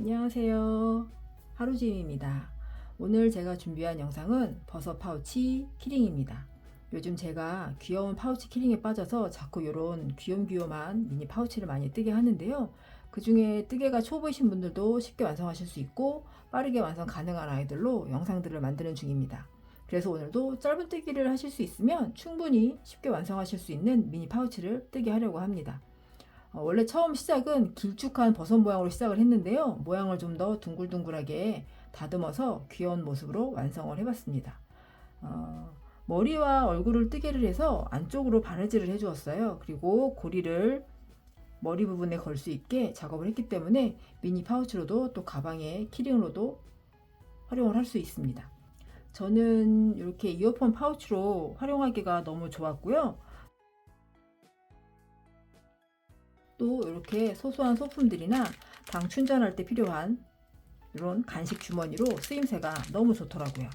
안녕하세요. 하루지입니다. 오늘 제가 준비한 영상은 버섯 파우치 키링입니다. 요즘 제가 귀여운 파우치 키링에 빠져서 자꾸 이런 귀염귀염한 미니 파우치를 많이 뜨게 하는데요. 그 중에 뜨개가 초보이신 분들도 쉽게 완성하실 수 있고 빠르게 완성 가능한 아이들로 영상들을 만드는 중입니다. 그래서 오늘도 짧은 뜨기를 하실 수 있으면 충분히 쉽게 완성하실 수 있는 미니 파우치를 뜨게 하려고 합니다. 원래 처음 시작은 길쭉한 버섯 모양으로 시작을 했는데요. 모양을 좀 더 둥글둥글하게 다듬어서 귀여운 모습으로 완성을 해봤습니다. 머리와 얼굴을 뜨개를 해서 안쪽으로 바느질을 해주었어요. 그리고 고리를 머리 부분에 걸 수 있게 작업을 했기 때문에 미니 파우치로도 또 가방에 키링으로도 활용을 할 수 있습니다. 저는 이렇게 이어폰 파우치로 활용하기가 너무 좋았고요. 또 이렇게 소소한 소품들이나 방 충전할 때 필요한 이런 간식 주머니로 쓰임새가 너무 좋더라고요.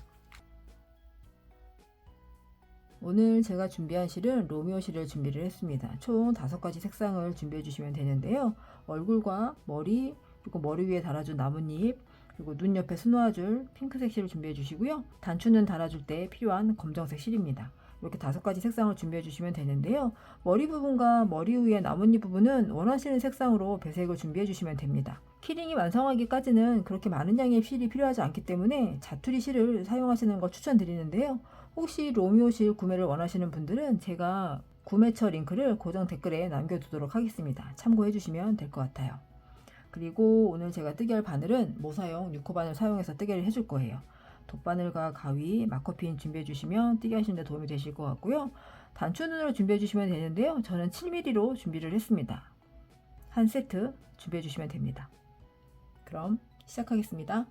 오늘 제가 준비한 실은 로미오 실을 준비를 했습니다. 총 5가지 색상을 준비해 주시면 되는데요. 얼굴과 머리, 그리고 머리 위에 달아준 나뭇잎, 그리고 눈 옆에 수놓아줄 핑크색 실을 준비해 주시고요. 단추는 달아줄 때 필요한 검정색 실입니다. 이렇게 5가지 색상을 준비해 주시면 되는데요. 머리 부분과 머리 위에 나뭇잎 부분은 원하시는 색상으로 배색을 준비해 주시면 됩니다. 키링이 완성하기까지는 그렇게 많은 양의 실이 필요하지 않기 때문에 자투리 실을 사용하시는 걸 추천드리는데요. 혹시 로미오 실 구매를 원하시는 분들은 제가 구매처 링크를 고정 댓글에 남겨두도록 하겠습니다. 참고해 주시면 될 것 같아요. 그리고 오늘 제가 뜨게 할 바늘은 모사용 6호 바늘 사용해서 뜨개를 해줄 거예요. 돗바늘과 가위, 마커핀 준비해 주시면 뜨개 하시는 데 도움이 되실 것 같고요. 단추눈을 준비해 주시면 되는데요. 저는 7mm로 준비를 했습니다. 한 세트 준비해 주시면 됩니다. 그럼 시작하겠습니다.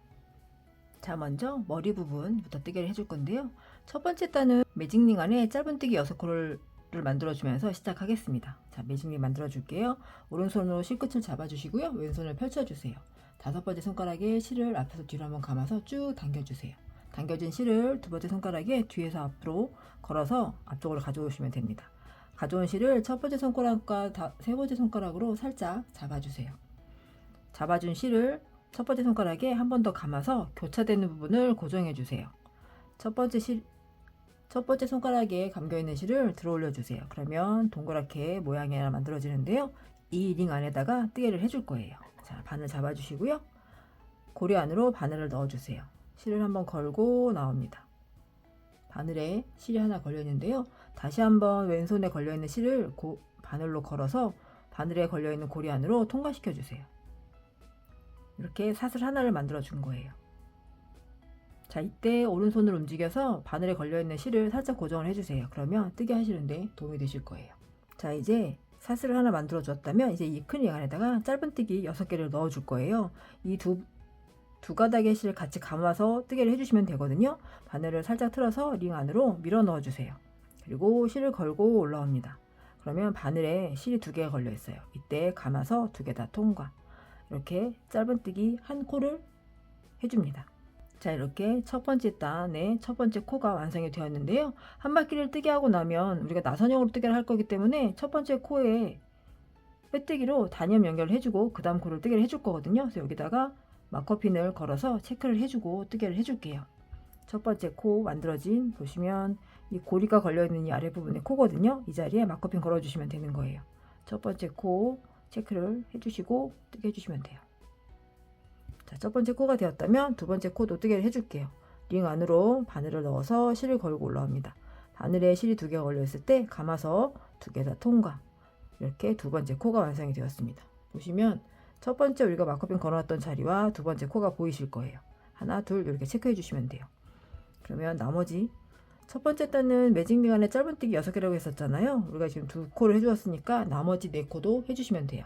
자, 먼저 머리 부분부터 뜨개를 해줄 건데요. 첫 번째 단은 매직링 안에 짧은 뜨기 6코를 만들어주면서 시작하겠습니다. 자, 매직링 만들어줄게요. 오른손으로 실끝을 잡아주시고요. 왼손을 펼쳐주세요. 5번째 손가락에 실을 앞에서 뒤로 한번 감아서 쭉 당겨주세요. 당겨진 실을 2번째 손가락에 뒤에서 앞으로 걸어서 앞쪽으로 가져오시면 됩니다. 가져온 실을 첫 번째 손가락과 3번째 손가락으로 살짝 잡아주세요. 잡아준 실을 첫 번째 손가락에 한 번 더 감아서 교차되는 부분을 고정해 주세요. 첫 번째 손가락에 감겨있는 실을 들어 올려 주세요. 그러면 동그랗게 모양이 하나 만들어지는데요. 이 링 안에다가 뜨개를 해줄 거예요. 자, 바늘 잡아주시고요. 고리 안으로 바늘을 넣어주세요. 실을 한번 걸고 나옵니다. 바늘에 실이 하나 걸려 있는데요. 다시 한번 왼손에 걸려 있는 실을 바늘로 걸어서 바늘에 걸려 있는 고리 안으로 통과시켜 주세요. 이렇게 사슬 하나를 만들어 준 거예요. 자, 이때 오른손을 움직여서 바늘에 걸려있는 실을 살짝 고정을 해주세요. 그러면 뜨개 하시는데 도움이 되실 거예요. 자, 이제 사슬을 하나 만들어 주었다면 이제 이 큰 링 안에다가 짧은 뜨기 6개를 넣어 줄 거예요. 이 두 가닥의 실을 같이 감아서 뜨개를 해주시면 되거든요. 바늘을 살짝 틀어서 링 안으로 밀어 넣어 주세요. 그리고 실을 걸고 올라옵니다. 그러면 바늘에 실이 2개가 걸려 있어요. 이때 감아서 2개 다 통과. 이렇게 짧은 뜨기 한 코를 해줍니다. 자, 이렇게 첫 번째 단의 첫 번째 코가 완성이 되었는데요. 한 바퀴를 뜨게 하고 나면 우리가 나선형으로 뜨개를 할 거기 때문에 첫 번째 코에 빼뜨기로 단염 연결을 해주고 그 다음 코를 뜨개를 해줄 거거든요. 그래서 여기다가 마커핀을 걸어서 체크를 해주고 뜨개를 해줄게요. 첫 번째 코 만들어진, 보시면 이 고리가 걸려있는 이 아랫부분의 코거든요. 이 자리에 마커핀 걸어주시면 되는 거예요. 첫 번째 코 체크를 해주시고 뜨개 해주시면 돼요. 자, 첫 번째 코가 되었다면 두 번째 코도 뜨개를 해줄게요. 링 안으로 바늘을 넣어서 실을 걸고 올라옵니다. 바늘에 실이 2개가 걸려 있을 때 감아서 2개 다 통과. 이렇게 두 번째 코가 완성이 되었습니다. 보시면 첫 번째 우리가 마커핀 걸어놨던 자리와 두 번째 코가 보이실 거예요. 하나, 둘 이렇게 체크해 주시면 돼요. 그러면 나머지 첫 번째 단은 매직링 안에 짧은뜨기 6개라고 했었잖아요. 우리가 지금 2코를 해주었으니까 나머지 4코도 해주시면 돼요.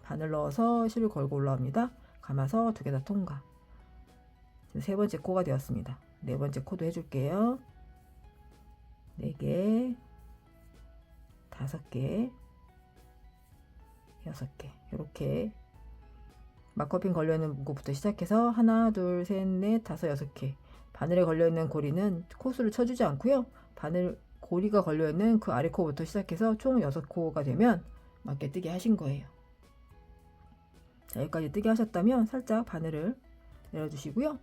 바늘 넣어서 실을 걸고 올라옵니다. 감아서 2개 다 통과. 지금 3번째 코가 되었습니다. 4번째 코도 해줄게요. 4개, 5개, 6개. 이렇게 마커핀 걸려있는 곳부터 시작해서 하나, 둘, 셋, 넷, 5, 6개. 바늘에 걸려있는 고리는 코수를 쳐주지 않고요. 고리가 걸려있는 그 아래 코부터 시작해서 총 6코가 되면 맞게 뜨게 하신 거예요. 자, 여기까지 뜨게 하셨다면 살짝 바늘을 내려주시고요.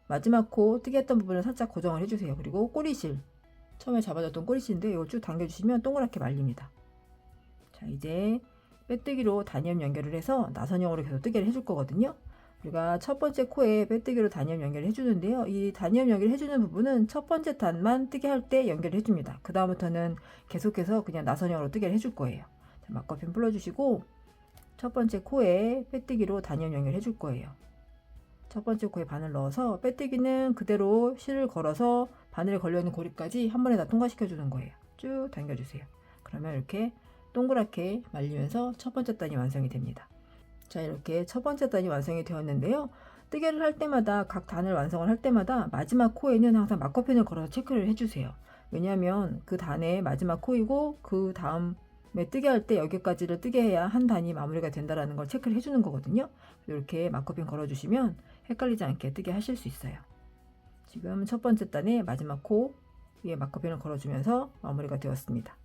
마지막 코 뜨게 했던 부분을 살짝 고정을 해주세요. 그리고 꼬리실, 처음에 잡아줬던 꼬리실인데 이걸 쭉 당겨주시면 동그랗게 말립니다. 자, 이제 빼뜨기로 단위염 연결을 해서 나선형으로 계속 뜨개를 해줄 거거든요. 우리가 첫 번째 코에 빼뜨기로 단위염 연결을 해주는데요. 이 단위염 연결 해주는 부분은 첫 번째 단만 뜨게 할 때 연결을 해줍니다. 그 다음부터는 계속해서 그냥 나선형으로 뜨개를 해줄 거예요. 자, 막커핀 풀어주시고 첫 번째 코에 빼뜨기로 단위염 연결 해줄 거예요. 첫 번째 코에 바늘 넣어서 빼뜨기는 그대로 실을 걸어서 바늘에 걸려있는 고리까지 한 번에 다 통과시켜 주는 거예요. 쭉 당겨주세요. 그러면 이렇게 동그랗게 말리면서 첫 번째 단이 완성이 됩니다. 자, 이렇게 첫 번째 단이 완성이 되었는데요. 뜨개를 할 때마다 각 단을 완성을 할 때마다 마지막 코에는 항상 마커핀을 걸어서 체크를 해주세요. 왜냐하면 그 단의 마지막 코이고 그 다음에 뜨게 할 때 여기까지를 뜨게 해야 한 단이 마무리가 된다는 걸 체크를 해주는 거거든요. 이렇게 마커핀 걸어주시면 헷갈리지 않게 뜨게 하실 수 있어요. 지금 첫 번째 단의 마지막 코 위에 마커핀을 걸어주면서 마무리가 되었습니다.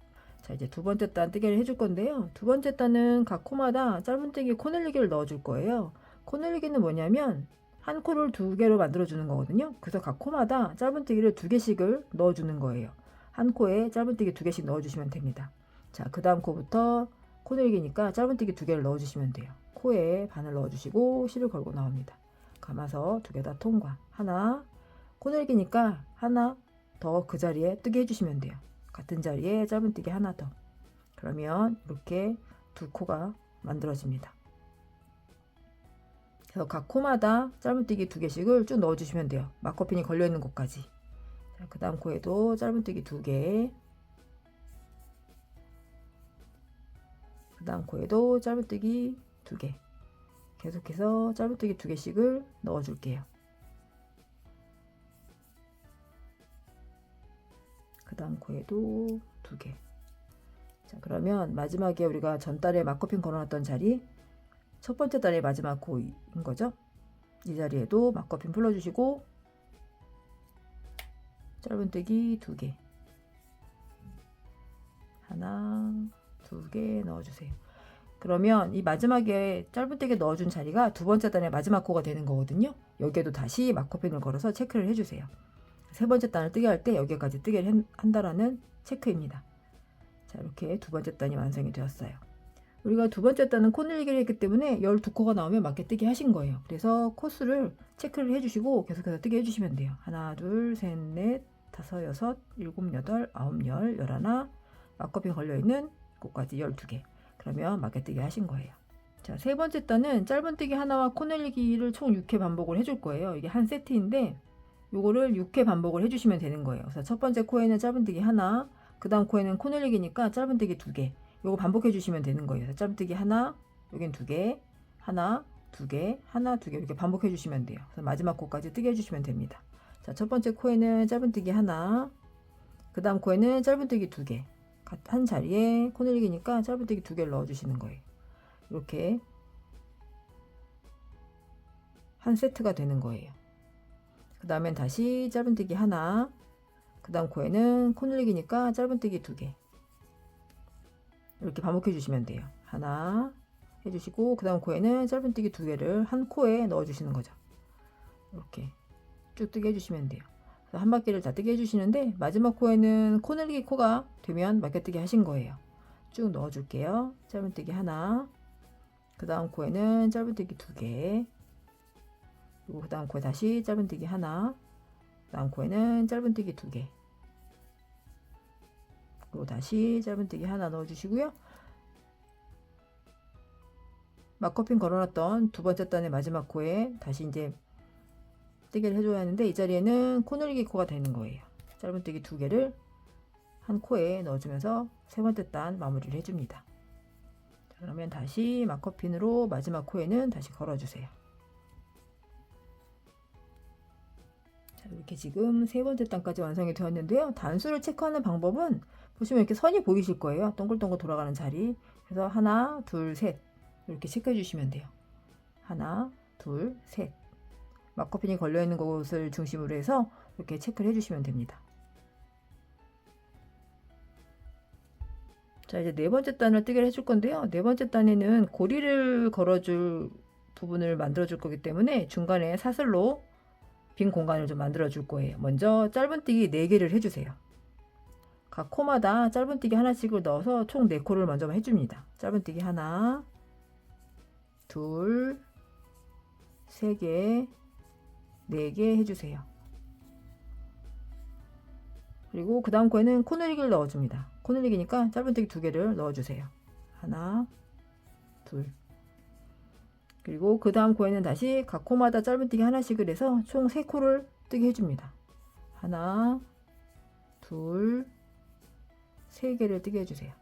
자, 이제 두 번째 단 뜨개를 해줄 건데요. 두 번째 단은 각 코마다 짧은뜨기 코늘리기를 넣어줄 거예요. 코늘리기는 뭐냐면 한 코를 두 개로 만들어주는 거거든요. 그래서 각 코마다 짧은뜨기를 두 개씩을 넣어주는 거예요. 한 코에 짧은뜨기 두 개씩 넣어주시면 됩니다. 자, 그 다음 코부터 코늘리기니까 짧은뜨기 두 개를 넣어주시면 돼요. 코에 바늘 넣어주시고 실을 걸고 나옵니다. 감아서 두 개 다 통과. 하나, 코늘기니까 하나 더 그 자리에 뜨게 해주시면 돼요. 같은 자리에 짧은뜨기 하나 더. 그러면 이렇게 두 코가 만들어집니다. 그래서 각 코마다 짧은뜨기 두 개씩을 쭉 넣어주시면 돼요. 마커핀이 걸려있는 곳까지. 그 다음 코에도 짧은뜨기 두 개. 그 다음 코에도 짧은뜨기 두 개. 계속해서 짧은뜨기 두 개씩을 넣어줄게요. 그 다음 코에도 두 개. 자, 그러면 마지막에 우리가 전달에 마커핀 걸어놨던 자리, 첫 번째 달의 마지막 코인 거죠. 이 자리에도 마커핀 풀어주시고 짧은뜨기 두 개, 하나, 두 개 넣어주세요. 그러면 이 마지막에 짧은뜨기 넣어준 자리가 두 번째 단의 마지막 코가 되는 거거든요. 여기에도 다시 마커핀을 걸어서 체크를 해주세요. 세 번째 단을 뜨게 할 때 여기까지 뜨개를 한다라는 체크입니다. 자, 이렇게 두 번째 단이 완성이 되었어요. 우리가 두 번째 단은 코늘리기를 했기 때문에 12코가 나오면 맞게 뜨게 하신 거예요. 그래서 코수를 체크를 해주시고 계속해서 뜨게 해주시면 돼요. 하나, 둘, 셋, 넷, 다섯, 여섯, 일곱, 여덟, 아홉, 열, 열하나, 마커핀 걸려있는 곳까지 12개. 그러면 맞게 뜨게 하신 거예요. 자, 세 번째 단은 짧은뜨기 하나와 코늘리기를 총 6회 반복을 해줄 거예요. 이게 한 세트인데 요거를 6회 반복을 해주시면 되는 거예요. 그래서 첫 번째 코에는 짧은뜨기 하나, 그 다음 코에는 코늘리기니까 짧은뜨기 두 개. 요거 반복해 주시면 되는 거예요. 그래서 짧은뜨기 하나, 여긴 두 개, 하나, 두 개, 하나, 두 개 이렇게 반복해 주시면 돼요. 그래서 마지막 코까지 뜨게 해주시면 됩니다. 자, 첫 번째 코에는 짧은뜨기 하나, 그 다음 코에는 짧은뜨기 두 개. 한 자리에 코늘리기니까 짧은뜨기 두 개를 넣어주시는 거예요. 이렇게 한 세트가 되는 거예요. 그 다음엔 다시 짧은뜨기 하나, 그 다음 코에는 코늘리기니까 짧은뜨기 두 개. 이렇게 반복해 주시면 돼요. 하나 해주시고 그 다음 코에는 짧은뜨기 두 개를 한 코에 넣어 주시는 거죠. 이렇게 쭉 뜨게 해주시면 돼요. 한 바퀴를 다 뜨게 해주시는데 마지막 코에는 코늘리기 코가 되면 맞게뜨기 하신 거예요. 쭉 넣어 줄게요. 짧은뜨기 하나, 그 다음 코에는 짧은뜨기 두 개, 그리고 그 다음 코에 다시 짧은뜨기 하나, 그 다음 코에는 짧은뜨기 두 개, 그리고 다시 짧은뜨기 하나 넣어 주시고요. 마커핀 걸어놨던 두 번째 단의 마지막 코에 다시 이제 뜨개를 해줘야 하는데 이 자리에는 코늘리기 코가 되는 거예요. 짧은뜨기 두 개를 한 코에 넣어주면서 세 번째 단 마무리를 해줍니다. 자, 그러면 다시 마커핀으로 마지막 코에는 다시 걸어주세요. 자, 이렇게 지금 세 번째 단까지 완성이 되었는데요. 단수를 체크하는 방법은 보시면 이렇게 선이 보이실 거예요. 동글동글 돌아가는 자리. 그래서 하나, 둘, 셋 이렇게 체크해 주시면 돼요. 하나, 둘, 셋. 마커핀이 걸려있는 곳을 중심으로 해서 이렇게 체크를 해주시면 됩니다. 자, 이제 네 번째 단을 뜨개를 해줄 건데요. 네 번째 단에는 고리를 걸어줄 부분을 만들어 줄 거기 때문에 중간에 사슬로 빈 공간을 좀 만들어 줄 거예요. 먼저 짧은뜨기 4개를 해주세요. 각 코마다 짧은뜨기 하나씩을 넣어서 총 4코를 먼저 해줍니다. 짧은뜨기 하나, 둘, 3개, 4개 해주세요. 그리고 그 다음 코에는 코늘리기를 넣어줍니다. 코늘리기니까 짧은뜨기 2개를 넣어주세요. 하나, 둘. 그리고 그 다음 코에는 다시 각 코마다 짧은뜨기 하나씩을 해서 총 3코를 뜨게 해줍니다. 하나, 둘, 3개를 뜨게 해주세요.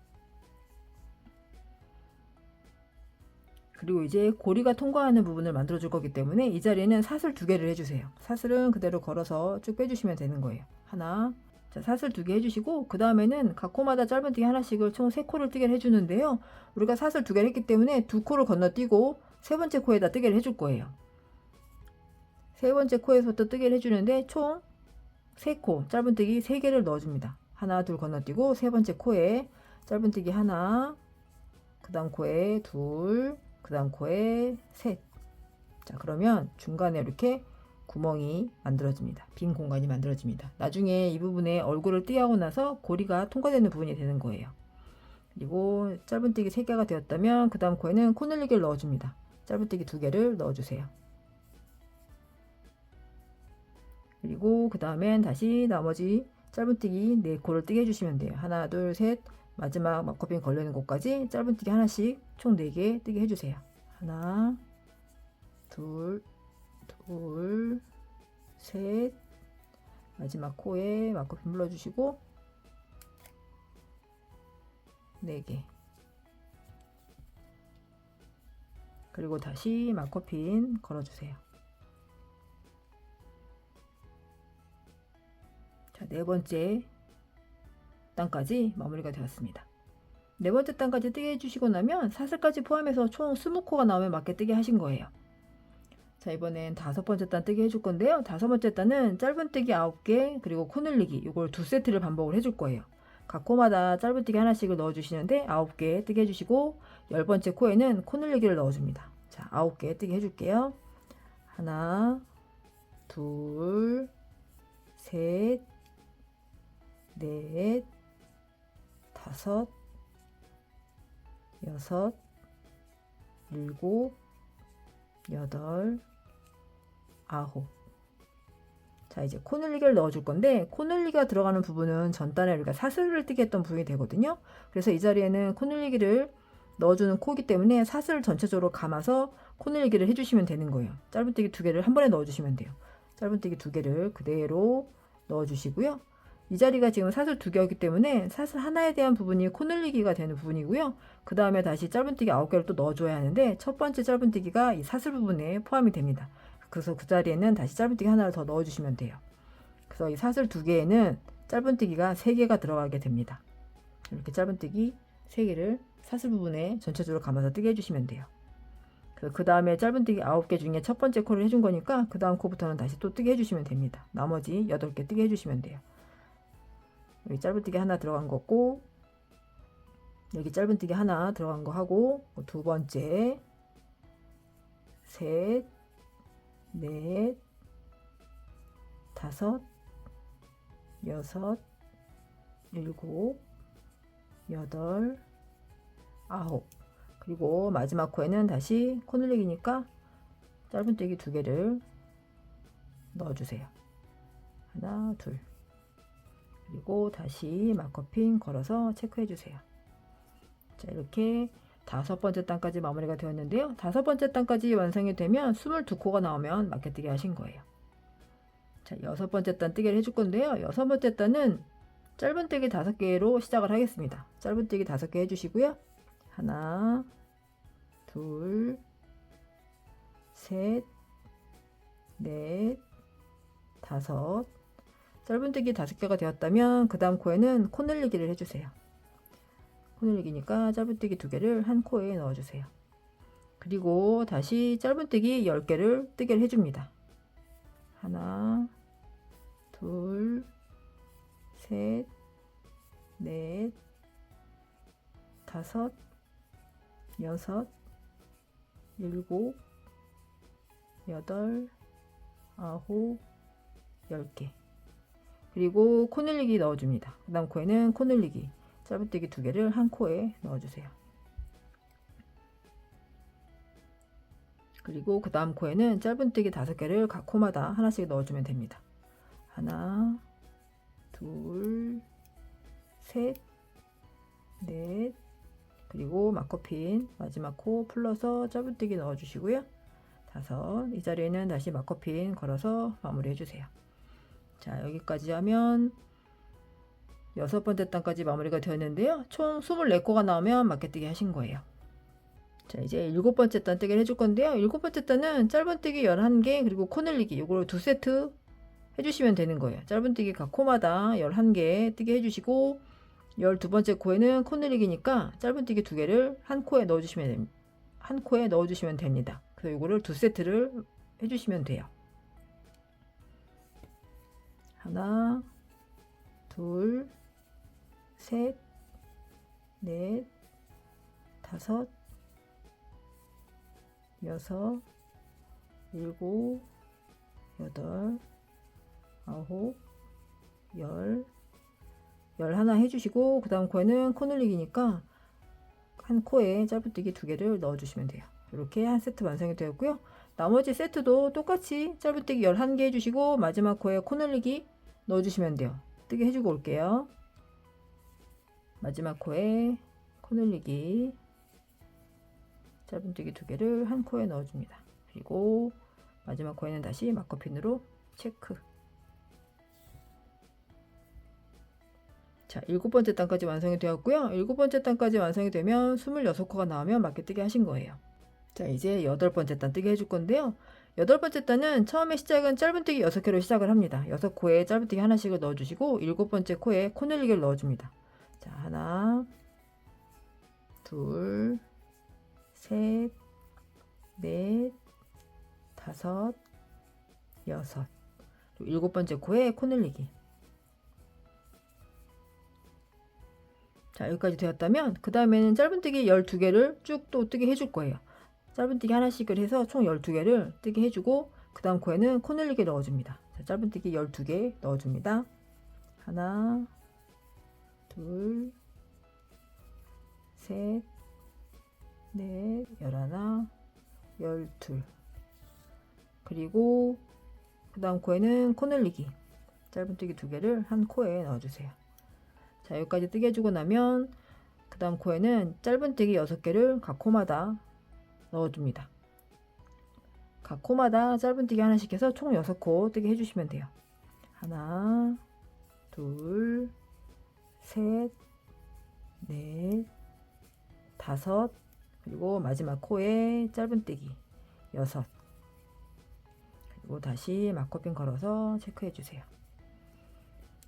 그리고 이제 고리가 통과하는 부분을 만들어 줄 거기 때문에 이 자리에는 사슬 2개를 해주세요. 사슬은 그대로 걸어서 쭉 빼주시면 되는 거예요. 하나, 자, 사슬 2개 해주시고 그 다음에는 각 코마다 짧은뜨기 하나씩을 총 3코를 뜨게 해주는데요. 우리가 사슬 2개를 했기 때문에 2코를 건너뛰고 세 번째 코에다 뜨개를 해줄 거예요. 세 번째 코에서부터 뜨개를 해주는데 총 3코 짧은뜨기 3개를 넣어줍니다. 하나, 둘 건너뛰고 세 번째 코에 짧은뜨기 하나, 그 다음 코에 둘, 그 다음 코에 셋. 자, 그러면 중간에 이렇게 구멍이 만들어집니다. 빈 공간이 만들어집니다. 나중에 이 부분에 얼굴을 띠하고 나서 고리가 통과되는 부분이 되는 거예요. 그리고 짧은뜨기 3개가 되었다면 그 다음 코에는 코늘리기를 넣어줍니다. 짧은뜨기 2개를 넣어주세요. 그리고 그 다음엔 다시 나머지 짧은뜨기 4코를 뜨게 해주시면 돼요. 하나, 둘, 셋. 마지막 마커핀 걸리는 곳까지 짧은뜨기 하나씩 총 4개 뜨게 해주세요. 하나, 둘, 셋. 마지막 코에 마커핀 눌러주시고 4개. 그리고 다시 마커핀 걸어주세요. 자, 4번째 단까지 마무리가 되었습니다. 4번째 단까지 뜨게 해주시고 나면 사슬까지 포함해서 총 20코가 나오면 맞게 뜨게 하신 거예요. 자, 이번엔 5번째 단 뜨게 해줄 건데요. 5번째 단은 짧은뜨기 9개 그리고 코늘리기 이걸 2세트를 반복을 해줄 거예요. 각 코마다 짧은뜨기 하나씩을 넣어주시는데 9개 뜨게 해주시고 10번째 코에는 코늘리기를 넣어줍니다. 자, 9개 뜨게 해줄게요. 하나, 둘, 셋, 넷, 5, 6, 7, 8, 9. 자, 이제 코늘리기를 넣어줄 건데 코늘리기가 들어가는 부분은 전단에 우리가 사슬을 뜨게 했던 부분이 되거든요. 그래서 이 자리에는 코늘리기를 넣어주는 코이기 때문에 사슬을 전체적으로 감아서 코늘리기를 해주시면 되는 거예요. 짧은뜨기 2개를 한 번에 넣어주시면 돼요. 짧은뜨기 2개를 그대로 넣어주시고요. 이 자리가 지금 사슬 2개였기 때문에 사슬 하나에 대한 부분이 코늘리기가 되는 부분이고요. 그 다음에 다시 짧은뜨기 9개를 또 넣어줘야 하는데 첫 번째 짧은뜨기가 이 사슬 부분에 포함이 됩니다. 그래서 그 자리에는 다시 짧은뜨기 하나를 더 넣어주시면 돼요. 그래서 이 사슬 2개에는 짧은뜨기가 3개가 들어가게 됩니다. 이렇게 짧은뜨기 3개를 사슬 부분에 전체적으로 감아서 뜨게 해주시면 돼요. 그 다음에 짧은뜨기 9개 중에 첫 번째 코를 해준 거니까 그 다음 코부터는 다시 또 뜨게 해주시면 됩니다. 나머지 8개 뜨게 해주시면 돼요. 여기 짧은뜨기 하나 들어간 거고 여기 짧은뜨기 하나 들어간 거 하고 두 번째 셋, 넷, 5, 6, 7, 8, 9 그리고 마지막 코에는 다시 코늘리기니까 짧은뜨기 2개를 넣어주세요. 하나, 둘. 그리고 다시 마커핀 걸어서 체크해 주세요. 자, 이렇게 5번째 단까지 마무리가 되었는데요. 5번째 단까지 완성이 되면 22코가 나오면 맞게뜨기 하신 거예요. 자, 6번째 단 뜨개를 해줄 건데요. 6번째 단은 짧은뜨기 5개로 시작을 하겠습니다. 짧은뜨기 5개 해주시고요. 하나, 둘, 셋, 넷, 5. 짧은뜨기 5개가 되었다면 그 다음 코에는 코늘리기를 해주세요. 코늘리기니까 짧은뜨기 2개를 한 코에 넣어주세요. 그리고 다시 짧은뜨기 10개를 뜨개를 해줍니다. 하나, 둘, 셋, 넷, 다섯, 여섯, 일곱, 여덟, 아홉, 10개. 그리고 코 늘리기 넣어줍니다. 그 다음 코에는 코 늘리기 짧은뜨기 2개를 한 코에 넣어주세요. 그리고 그 다음 코에는 짧은뜨기 5개를 각 코마다 하나씩 넣어주면 됩니다. 하나, 둘, 셋, 넷, 그리고 마커핀 마지막 코 풀러서 짧은뜨기 넣어주시고요. 5, 이 자리에는 다시 마커핀 걸어서 마무리 해주세요. 자, 여기까지 하면 6번째 단까지 마무리가 되었는데요. 총 24코가 나오면 맞게뜨기 하신 거예요. 자, 이제 7번째 단 뜨기를 해줄 건데요. 7번째 단은 짧은뜨기 11개 그리고 코 늘리기 요걸 2세트 해주시면 되는 거예요. 짧은뜨기 각 코마다 11개 뜨게 해주시고 12번째 코에는 코 늘리기니까 짧은뜨기 2개를 한 코에 넣어주시면 됩니다. 그래서 요거를 2세트를 해주시면 돼요. 하나, 둘, 셋, 넷, 다섯, 여섯, 일곱, 여덟, 아홉, 열 하나 해주시고 그 다음 코에는 코 늘리기니까 한 코에 짧은뜨기 2개를 넣어주시면 돼요. 이렇게 한 세트 완성이 되었고요. 나머지 세트도 똑같이 짧은뜨기 11개 해주시고 마지막 코에 코 늘리기 넣어주시면 돼요. 뜨게 해주고 올게요. 마지막 코에 코 늘리기 짧은뜨기 2개를 한 코에 넣어줍니다. 그리고 마지막 코에는 다시 마커핀으로 체크. 자, 7번째 단까지 완성이 되었고요. 7번째 단까지 완성이 되면 26코가 나오면 맞게뜨기 하신 거예요. 자, 이제 8번째 단 뜨게 해줄 건데요. 8번째 단은 처음에 시작은 짧은뜨기 6개로 시작을 합니다. 6코에 짧은뜨기 하나씩을 넣어주시고 7번째 코에 코 늘리기를 넣어줍니다. 자, 하나, 둘, 셋, 넷, 다섯, 여섯, 7번째 코에 코 늘리기. 자, 여기까지 되었다면 그 다음에는 짧은뜨기 12개를 쭉 또 뜨게 해줄 거예요. 짧은뜨기 하나씩을 해서 총 12개를 뜨게 해주고 그 다음 코에는 코 늘리기 넣어줍니다. 자, 짧은뜨기 12개 넣어줍니다. 하나, 둘, 셋, 넷, 11, 12. 그리고 그 다음 코에는 코 늘리기 짧은뜨기 2개를 한 코에 넣어주세요. 자, 여기까지 뜨게 해주고 나면 그 다음 코에는 짧은뜨기 6개를 각 코마다 넣어줍니다. 각 코마다 짧은뜨기 하나씩 해서 총 6코 뜨게 해주시면 돼요. 하나, 둘, 셋, 넷, 다섯, 그리고 마지막 코에 짧은뜨기 6. 그리고 다시 마커핀 걸어서 체크해 주세요.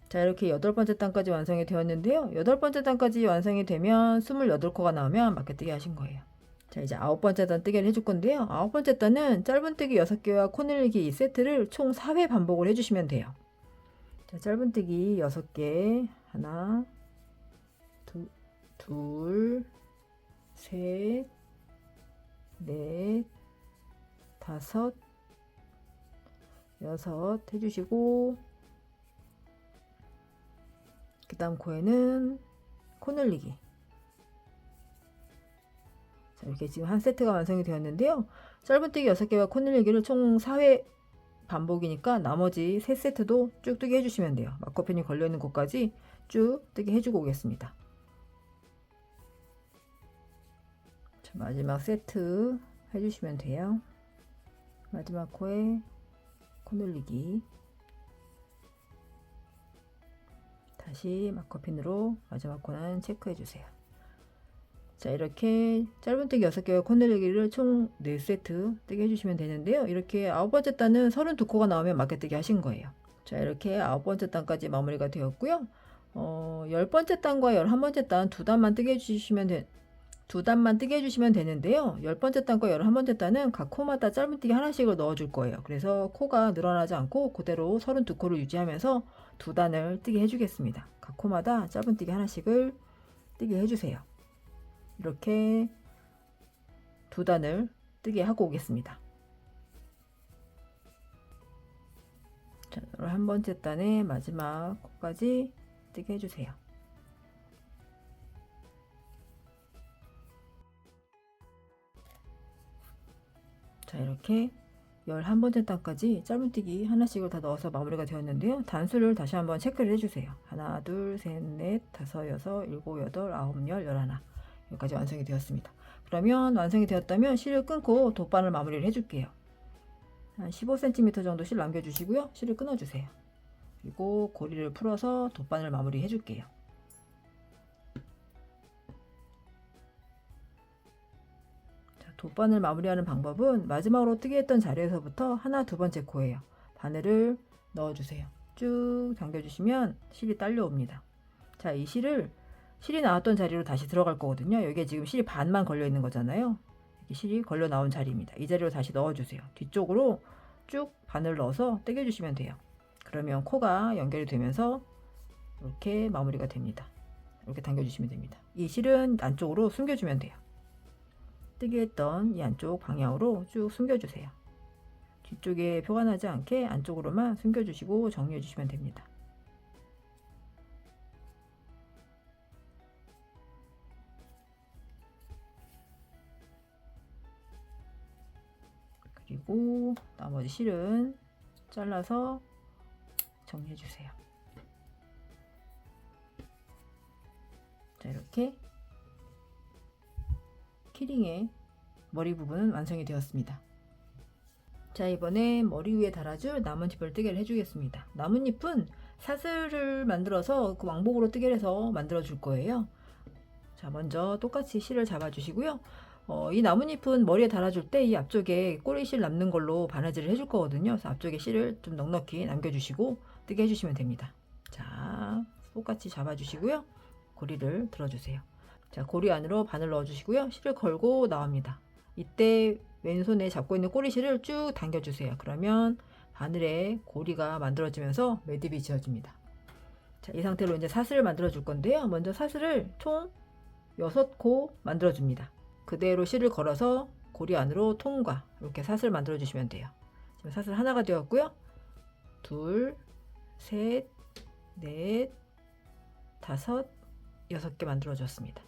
자, 이렇게 8번째 단까지 완성이 되었는데요. 8번째 단까지 완성이 되면 28코가 나오면 맞게뜨기 하신 거예요. 자, 이제 9번째 단 뜨기를 해줄 건데요. 9번째 단은 짧은뜨기 6개와 코 늘리기 2세트를 총 4회 반복을 해주시면 돼요. 자, 짧은뜨기 6개, 하나, 둘, 셋, 넷, 다섯, 여섯 해주시고 그 다음 코에는 코 늘리기. 자, 이렇게 지금 한 세트가 완성이 되었는데요. 짧은뜨기 6개와 코 늘리기를 총 4회 반복이니까 나머지 3세트도 쭉 뜨게 해주시면 돼요. 마커핀이 걸려있는 곳까지 쭉 뜨게 해주고 오겠습니다. 자, 마지막 세트 해주시면 돼요. 마지막 코에 코 늘리기. 다시 마커핀으로 마지막 코는 체크해 주세요. 자, 이렇게 짧은뜨기 6개와 코 늘리기를 총 4세트 뜨게 해주시면 되는데요. 이렇게 9번째 단은 32코가 나오면 맞게뜨기 하신 거예요. 자, 이렇게 9번째 단까지 마무리가 되었고요. 10번째 단과 11번째 단 두 단만 뜨게 해주시면 되는데요. 10번째 단과 11번째 단은 각 코마다 짧은뜨기 하나씩을 넣어줄 거예요. 그래서 코가 늘어나지 않고 그대로 32코를 유지하면서 두 단을 뜨게 해주겠습니다. 각 코마다 짧은뜨기 하나씩을 뜨게 해주세요. 이렇게 두 단을 뜨게 하고 오겠습니다. 자, 한 번째 단의 마지막 코까지 뜨게 해주세요. 자, 이렇게 11번째 단까지 짧은뜨기 하나씩을 다 넣어서 마무리가 되었는데요. 단수를 다시 한번 체크를 해주세요. 하나, 둘, 셋, 넷, 다섯, 여섯, 일곱, 여덟, 아홉, 열, 열하나. 여기까지 완성이 되었습니다. 그러면 완성이 되었다면 실을 끊고 돗바늘 마무리를 해줄게요. 한 15cm 정도 실 남겨주시고요. 실을 끊어주세요. 그리고 고리를 풀어서 돗바늘 마무리 해줄게요. 돗바늘 마무리하는 방법은 마지막으로 뜨게 했던 자리에서부터 하나, 두 번째 코예요. 바늘을 넣어주세요. 쭉 당겨주시면 실이 딸려옵니다. 자, 이 실이 나왔던 자리로 다시 들어갈 거거든요. 여기에 지금 실이 반만 걸려 있는 거잖아요. 이렇게 실이 걸려 나온 자리입니다. 이 자리로 다시 넣어주세요. 뒤쪽으로 쭉 바늘 넣어서 당겨주시면 돼요. 그러면 코가 연결이 되면서 이렇게 마무리가 됩니다. 이렇게 당겨주시면 됩니다. 이 실은 안쪽으로 숨겨주면 돼요. 뜨게 했던 이 안쪽 방향으로 쭉 숨겨주세요. 뒤쪽에 표가 나지 않게 안쪽으로만 숨겨주시고 정리해 주시면 됩니다. 그리고 나머지 실은 잘라서 정리해 주세요. 자, 이렇게 키링의 머리 부분은 완성이 되었습니다. 자, 이번에 머리 위에 달아줄 나뭇잎을 뜨개를 해주겠습니다. 나뭇잎은 사슬을 만들어서 그 왕복으로 뜨개를 해서 만들어 줄 거예요. 자, 먼저 똑같이 실을 잡아 주시고요. 이 나뭇잎은 머리에 달아줄 때 이 앞쪽에 꼬리실 남는 걸로 바느질을 해줄 거거든요. 그래서 앞쪽에 실을 좀 넉넉히 남겨주시고 뜨게 해주시면 됩니다. 자, 똑같이 잡아 주시고요. 고리를 들어주세요. 자, 고리 안으로 바늘 넣어주시고요. 실을 걸고 나옵니다. 이때 왼손에 잡고 있는 꼬리실을 쭉 당겨주세요. 그러면 바늘에 고리가 만들어지면서 매듭이 지어집니다. 자, 이 상태로 이제 사슬을 만들어 줄 건데요. 먼저 사슬을 총 6코 만들어 줍니다. 그대로 실을 걸어서 고리 안으로 통과, 이렇게 사슬 만들어 주시면 돼요. 지금 사슬 하나가 되었고요. 둘, 셋, 넷, 다섯, 6개 만들어 줬습니다.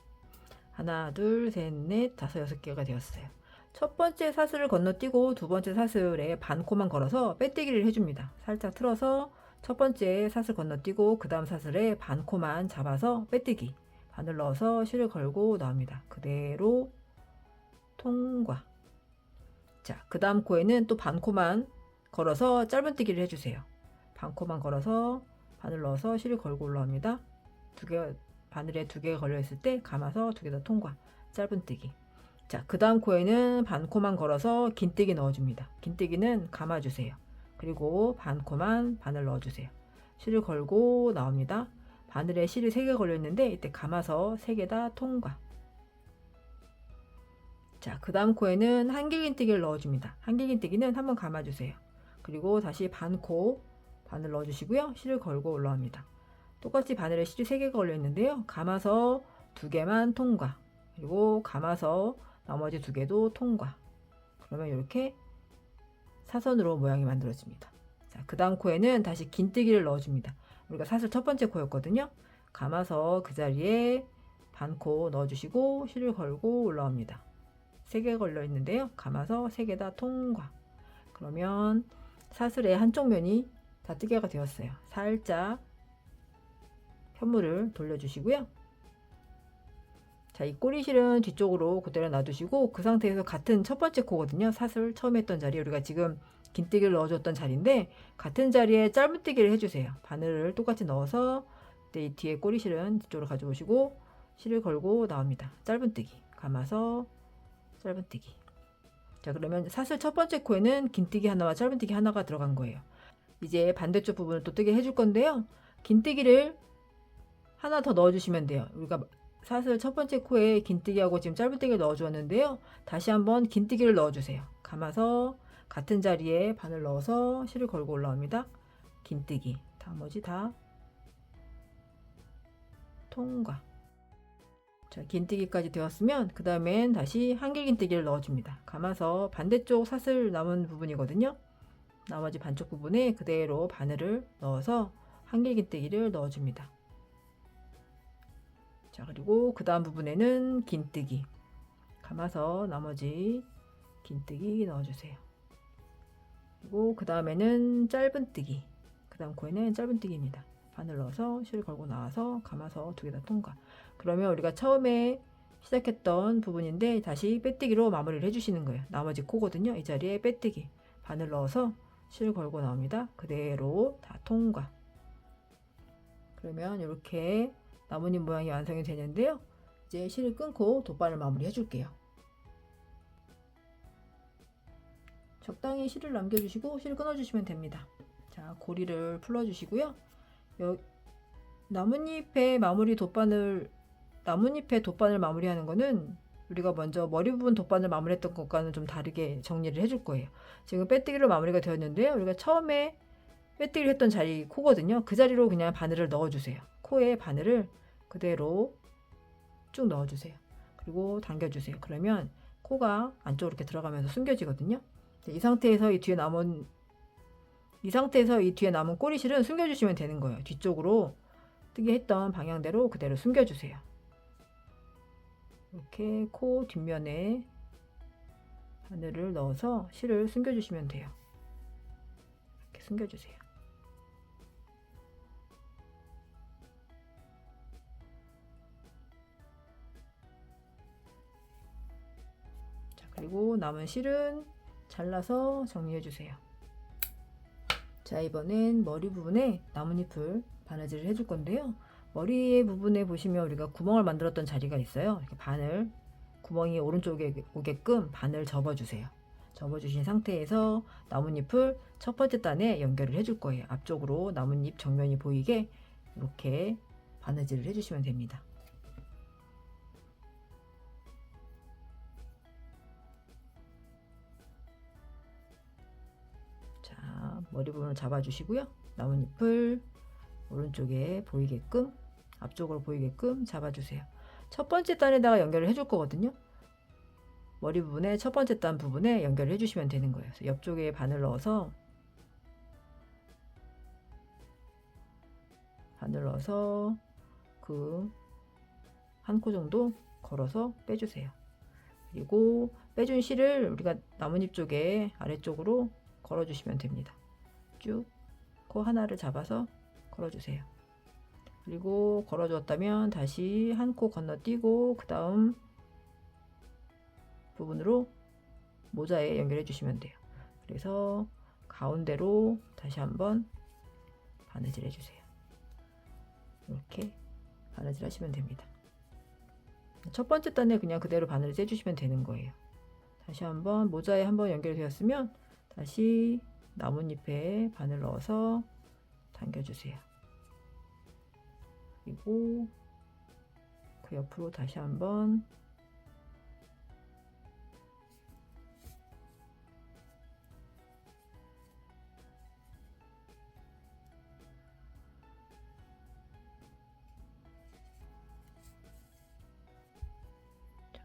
하나, 둘, 셋, 넷, 다섯, 6개가 되었어요. 첫 번째 사슬을 건너뛰고 두 번째 사슬에 반코만 걸어서 빼뜨기를 해줍니다. 살짝 틀어서 첫 번째 사슬 건너뛰고 그 다음 사슬에 반코만 잡아서 빼뜨기, 바늘 넣어서 실을 걸고 나옵니다. 그대로 통과. 자, 그 다음 코에는 또 반코만 걸어서 짧은뜨기를 해주세요. 반코만 걸어서 바늘 넣어서 실을 걸고 올라옵니다. 바늘에 2개가 걸려 있을 때 감아서 2개 다 통과, 짧은뜨기. 자, 그 다음 코에는 반코만 걸어서 긴뜨기 넣어줍니다. 긴뜨기는 감아주세요. 그리고 반코만 바늘 넣어주세요. 실을 걸고 나옵니다. 바늘에 실이 3개 걸려 있는데 이때 감아서 3개 다 통과. 자, 그 다음 코에는 한길긴뜨기를 넣어줍니다. 한길긴뜨기는 한번 감아주세요. 그리고 다시 반코 바늘 넣어주시고요. 실을 걸고 올라옵니다. 똑같이 바늘에 실이 3개가 걸려 있는데요. 감아서 2개만 통과. 그리고 감아서 나머지 2개도 통과. 그러면 이렇게 사선으로 모양이 만들어집니다. 자, 그 다음 코에는 다시 긴뜨기를 넣어줍니다. 우리가 사슬 첫 번째 코였거든요. 감아서 그 자리에 반코 넣어주시고 실을 걸고 올라옵니다. 3개 걸려 있는데요. 감아서 3개 다 통과. 그러면 사슬의 한쪽 면이 다 뜨개가 되었어요. 살짝 현물을 돌려주시고요. 자, 이 꼬리실은 뒤쪽으로 그대로 놔두시고 그 상태에서 같은 첫 번째 코거든요. 사슬 처음 했던 자리, 우리가 지금 긴뜨기를 넣어줬던 자리인데 같은 자리에 짧은뜨기를 해주세요. 바늘을 똑같이 넣어서 이 뒤에 꼬리실은 뒤쪽으로 가져오시고 실을 걸고 나옵니다. 짧은뜨기 감아서 짧은뜨기. 자, 그러면 사슬 첫 번째 코에는 긴뜨기 하나와 짧은뜨기 하나가 들어간 거예요. 이제 반대쪽 부분을 또 뜨게 해줄 건데요. 긴뜨기를 하나 더 넣어주시면 돼요. 우리가 사슬 첫 번째 코에 긴뜨기하고 지금 짧은뜨기를 넣어주었는데요. 다시 한번 긴뜨기를 넣어주세요. 감아서 같은 자리에 바늘 넣어서 실을 걸고 올라옵니다. 긴뜨기. 나머지 다 통과. 자, 긴뜨기까지 되었으면 그 다음엔 다시 한길긴뜨기를 넣어줍니다. 감아서 반대쪽 사슬 남은 부분이거든요. 나머지 반쪽 부분에 그대로 바늘을 넣어서 한길긴뜨기를 넣어줍니다. 자, 그리고 그 다음 부분에는 긴뜨기 감아서 나머지 긴뜨기 넣어주세요. 그리고 그 다음에는 짧은뜨기, 그 다음 코에는 짧은뜨기입니다. 바늘 넣어서 실 걸고 나와서 감아서 두 개 다 통과. 그러면 우리가 처음에 시작했던 부분인데 다시 빼뜨기로 마무리를 해주시는 거예요. 나머지 코거든요. 이 자리에 빼뜨기 바늘 넣어서 실 걸고 나옵니다. 그대로 다 통과. 그러면 이렇게 나뭇잎 모양이 완성이 되는데요. 이제 실을 끊고 돗바늘 마무리 해줄게요. 적당히 실을 남겨주시고 실을 끊어주시면 됩니다. 자, 고리를 풀어주시고요. 나뭇잎에 돗바늘 마무리하는 거는 우리가 먼저 머리 부분 돗바늘 마무리했던 것과는 좀 다르게 정리를 해줄 거예요. 지금 빼뜨기로 마무리가 되었는데요. 우리가 처음에 빼뜨기를 했던 자리 코거든요. 그 자리로 그냥 바늘을 넣어주세요. 코에 바늘을 그대로 쭉 넣어주세요. 그리고 당겨주세요. 그러면 코가 안쪽으로 이렇게 들어가면서 숨겨지거든요. 이 상태에서 이 뒤에 남은 꼬리실은 숨겨주시면 되는 거예요. 뒤쪽으로 뜨게 했던 방향대로 그대로 숨겨주세요. 이렇게 코 뒷면에 바늘을 넣어서 실을 숨겨주시면 돼요. 이렇게 숨겨주세요. 자, 그리고 남은 실은 잘라서 정리해 주세요. 자, 이번엔 머리 부분에 나뭇잎을 바느질을 해줄 건데요. 머리 부분에 보시면 우리가 구멍을 만들었던 자리가 있어요. 이렇게 바늘, 구멍이 오른쪽에 오게끔 바늘 접어주세요. 접어주신 상태에서 나뭇잎을 첫 번째 단에 연결을 해줄 거예요. 앞쪽으로 나뭇잎 정면이 보이게 이렇게 바느질을 해주시면 됩니다. 머리 부분을 잡아주시고요. 나뭇잎을 오른쪽에 보이게끔, 앞쪽으로 보이게끔 잡아주세요. 첫 번째 단에다가 연결을 해줄 거거든요. 머리 부분에 첫 번째 단 부분에 연결을 해주시면 되는 거예요. 그래서 옆쪽에 바늘 넣어서 그 한 코 정도 걸어서 빼주세요. 그리고 빼준 실을 우리가 나뭇잎 쪽에 아래쪽으로 걸어주시면 됩니다. 쭉 코 하나를 잡아서 걸어주세요. 그리고 걸어주었다면 다시 한 코 건너뛰고 그 다음 부분으로 모자에 연결해 주시면 돼요. 그래서 가운데로 다시 한번 바느질 해주세요. 이렇게 바느질 하시면 됩니다. 첫 번째 단에 그냥 그대로 바느질 해주시면 되는 거예요. 다시 한번 모자에 한번 연결되었으면 다시 나뭇잎에 바늘 넣어서 당겨주세요. 그리고 그 옆으로 다시 한번